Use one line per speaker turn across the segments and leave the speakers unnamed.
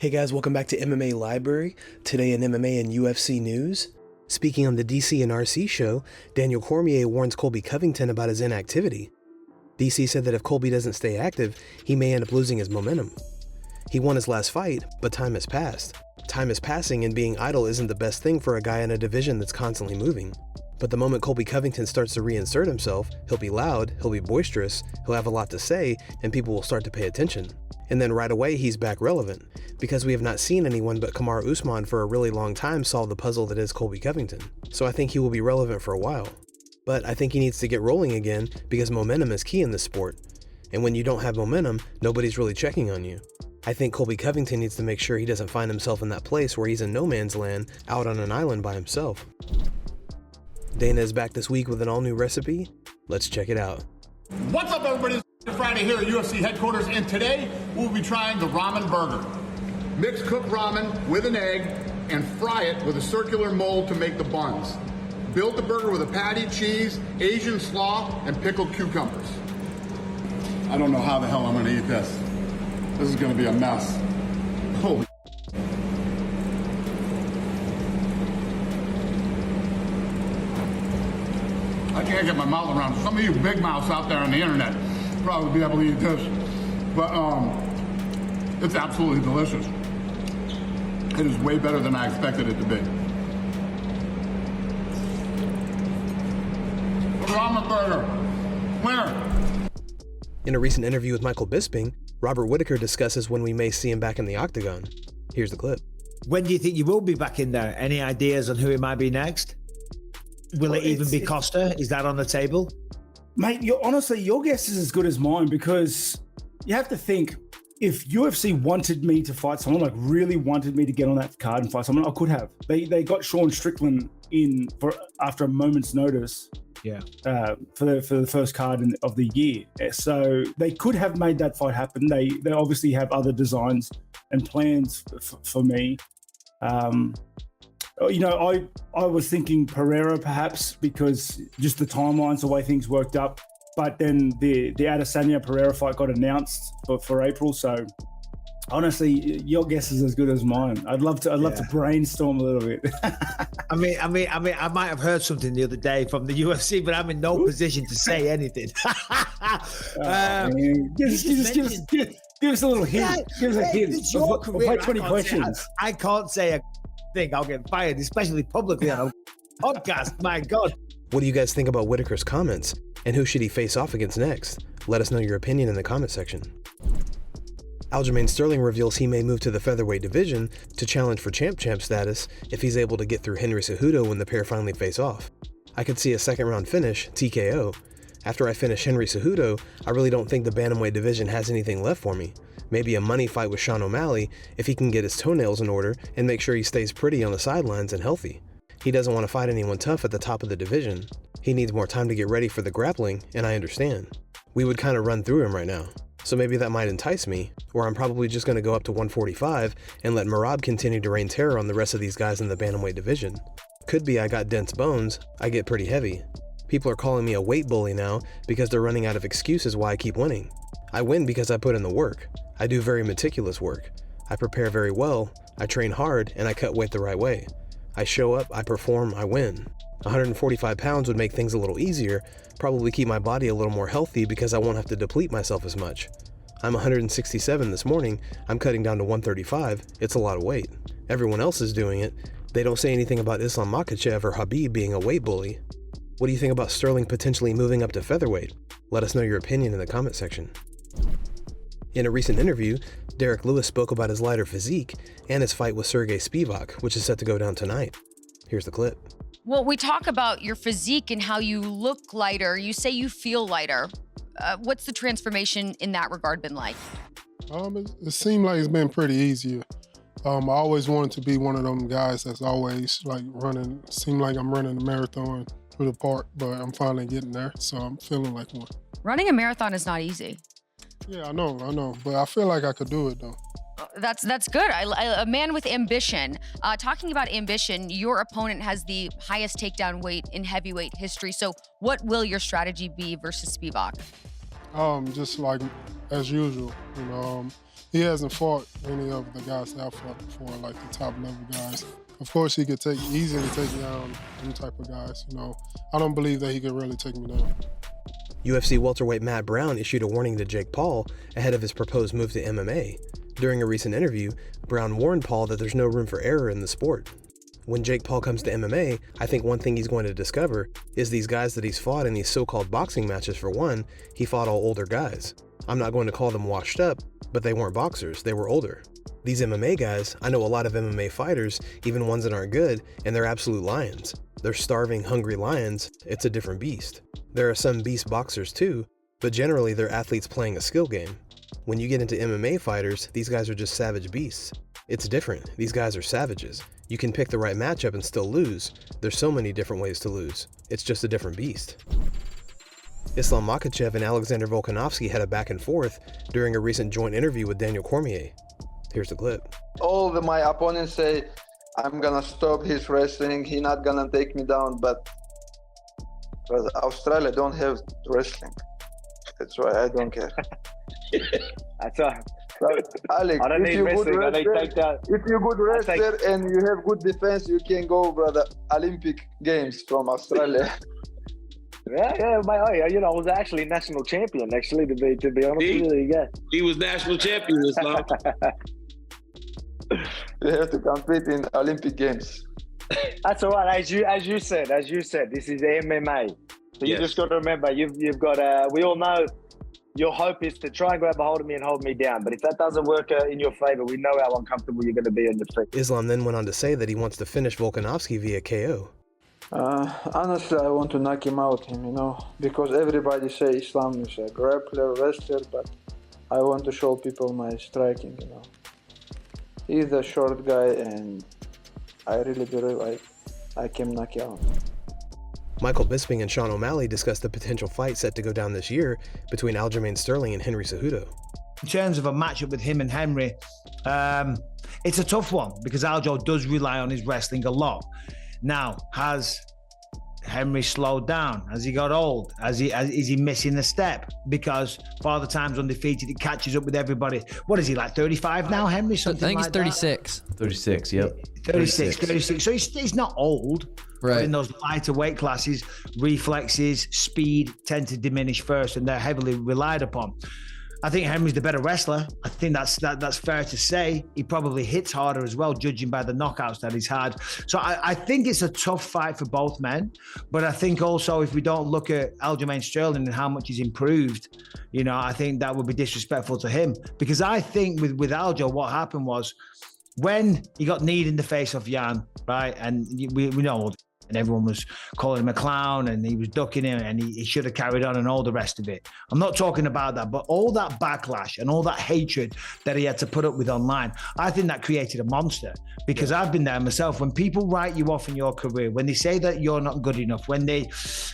Hey guys, welcome back to MMA Library. Today in MMA and UFC news. Speaking on the DC and RC show, Daniel Cormier warns Colby Covington about his inactivity. DC said that if Colby doesn't stay active, he may end up losing his momentum. He won his last fight, but time has passed. Time is passing, and being idle isn't the best thing for a guy in a division that's constantly moving. But the moment Colby Covington starts to reinsert himself, he'll be loud, he'll be boisterous, he'll have a lot to say, and people will start to pay attention. And then right away he's back relevant, because we have not seen anyone but Kamaru Usman for a really long time solve the puzzle that is Colby Covington. So I think he will be relevant for a while. But I think he needs to get rolling again, because momentum is key in this sport. And when you don't have momentum, nobody's really checking on you. I think Colby Covington needs to make sure he doesn't find himself in that place where he's in no man's land, out on an island by himself. Dana is back this week with an all-new recipe. Let's check it out.
What's up, everybody? It's Friday here at UFC headquarters, and today we'll be trying the ramen burger. Mix cooked ramen with an egg and fry it with a circular mold to make the buns. Build the burger with a patty, cheese, Asian slaw, and pickled cucumbers. I don't know how the hell I'm gonna eat this. This is gonna be a mess. Holy. I can't get my mouth around it. Some of you big mouths out there on the internet probably be able to eat this, but it's absolutely delicious. It is way better than I expected it to be. Ramen burger, winner.
In a recent interview with Michael Bisping, Robert Whittaker discusses when we may see him back in the octagon. Here's the clip.
When do you think you will be back in there? Any ideas on who it might be next? Will it even be Costa? Is that on the table?
Mate, honestly, your guess is as good as mine, because you have to think, if UFC wanted me to fight someone, like really wanted me to get on that card and fight someone, I could have. They got Sean Strickland in for after a moment's notice.
Yeah.
For the first card of the year. So they could have made that fight happen. They obviously have other designs and plans for me. You know, I was thinking Pereira perhaps, because just the timelines, the way things worked up. But then the Adesanya Pereira fight got announced for April. So honestly, your guess is as good as mine. I'd love to brainstorm a little bit.
I mean, I might have heard something the other day from the UFC, but I'm in no position to say anything.
Give us a little hint.
Yeah,
give us a hint.
It's your career.
20 questions.
I can't say a thing. I'll get fired, especially publicly on a podcast. My God.
What do you guys think about Whittaker's comments? And who should he face off against next? Let us know your opinion in the comment section. Aljamain Sterling reveals he may move to the featherweight division to challenge for champ status if he's able to get through Henry Cejudo when the pair finally face off. I could see a second round finish, TKO. After I finish Henry Cejudo, I really don't think the bantamweight division has anything left for me. Maybe a money fight with Sean O'Malley if he can get his toenails in order and make sure he stays pretty on the sidelines and healthy. He doesn't want to fight anyone tough at the top of the division. He needs more time to get ready for the grappling, and I understand. We would kind of run through him right now. So maybe that might entice me, or I'm probably just going to go up to 145 and let Merab continue to reign terror on the rest of these guys in the bantamweight division. Could be I got dense bones, I get pretty heavy. People are calling me a weight bully now because they're running out of excuses why I keep winning. I win because I put in the work. I do very meticulous work. I prepare very well, I train hard, and I cut weight the right way. I show up, I perform, I win. 145 pounds would make things a little easier, probably keep my body a little more healthy because I won't have to deplete myself as much. I'm 167 this morning, I'm cutting down to 135, it's a lot of weight. Everyone else is doing it. They don't say anything about Islam Makhachev or Khabib being a weight bully. What do you think about Sterling potentially moving up to featherweight? Let us know your opinion in the comment section. In a recent interview, Derrick Lewis spoke about his lighter physique and his fight with Sergey Spivak, which is set to go down tonight. Here's the clip.
Well, we talk about your physique and how you look lighter. You say you feel lighter. What's the transformation in that regard been like?
It seemed like it's been pretty easier. I always wanted to be one of them guys that's always like running. Seemed like I'm running a marathon through the park, but I'm finally getting there, so I'm feeling like one.
Running a marathon is not easy.
Yeah, I know, but I feel like I could do it though.
That's good. A man with ambition. Talking about ambition, your opponent has the highest takedown weight in heavyweight history. So what will your strategy be versus Spivak?
Just like as usual, he hasn't fought any of the guys that I've fought before, like the top level guys. Of course, he could easily take down them type of guys. You know, I don't believe that he could really take me down.
UFC welterweight Matt Brown issued a warning to Jake Paul ahead of his proposed move to MMA. During a recent interview, Brown warned Paul that there's no room for error in the sport. When Jake Paul comes to MMA, I think one thing he's going to discover is these guys that he's fought in these so-called boxing matches. For one, he fought all older guys. I'm not going to call them washed up, but they weren't boxers, they were older. These MMA guys, I know a lot of MMA fighters, even ones that aren't good, and they're absolute lions. They're starving, hungry lions. It's a different beast. There are some beast boxers too, but generally they're athletes playing a skill game. When you get into MMA fighters, these guys are just savage beasts. It's different. These guys are savages. You can pick the right matchup and still lose. There's so many different ways to lose. It's just a different beast. Islam Makhachev and Alexander Volkanovski had a back and forth during a recent joint interview with Daniel Cormier. Here's the clip.
All my opponents say, I'm gonna stop his wrestling, he's not gonna take me down, but Australia don't have wrestling. That's why I don't care.
That's right.
Alex,
I don't need wrestling, I need takedown.
If you're good wrestler and you have good defense, you can go, brother, Olympic Games from Australia.
Yeah, mate. You know, I was actually national champion. Actually, to be honest with you, there you go.
He was national champion, Islam.
You have to compete in Olympic Games.
That's all right. As you said, this is MMA. So you just got to remember, you've got. We all know your hope is to try and grab a hold of me and hold me down. But if that doesn't work in your favor, we know how uncomfortable you're going to be on your feet.
Islam then went on to say that he wants to finish Volkanovski via KO.
Honestly, I want to knock him out, you know, because everybody say Islam is a grappler, wrestler, but I want to show people my striking, you know. He's a short guy, and I really believe I can knock him out.
Michael Bisping and Sean O'Malley discussed the potential fight set to go down this year between Aljamain Sterling and Henry Cejudo.
In terms of a matchup with him and Henry, it's a tough one because Aljo does rely on his wrestling a lot. Now, has Henry slowed down? Has he got old? Is he missing a step? Because Father Time's undefeated, it catches up with everybody. What is he, like 35 now, Henry? Something
I think
like
he's 36.
That?
36, yep.
36. So he's not old.
Right.
But in those lighter weight classes, reflexes, speed tend to diminish first, and they're heavily relied upon. I think Henry's the better wrestler. I think that's fair to say. He probably hits harder as well, judging by the knockouts that he's had. So I think it's a tough fight for both men. But I think also if we don't look at Aljamain Sterling and how much he's improved, you know, I think that would be disrespectful to him. Because I think with Aljo, what happened was when he got kneed in the face of Jan, right? And we know, and everyone was calling him a clown and he was ducking him and he should have carried on and all the rest of it. I'm not talking about that, but all that backlash and all that hatred that he had to put up with online, I think that created a monster because I've been there myself. When people write you off in your career, when they say that you're not good enough, when they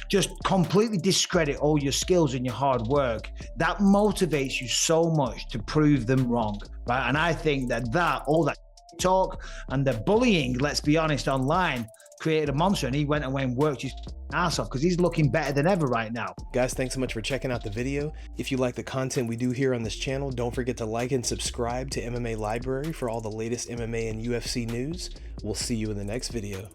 just completely discredit all your skills and your hard work, that motivates you so much to prove them wrong, right? And I think that all that talk and the bullying, let's be honest, online created a monster, and he went away and worked his ass off because he's looking better than ever right now.
Guys, thanks so much for checking out the video. If you like the content we do here on this channel, don't forget to like and subscribe to MMA Library for all the latest MMA and UFC news. We'll see you in the next video.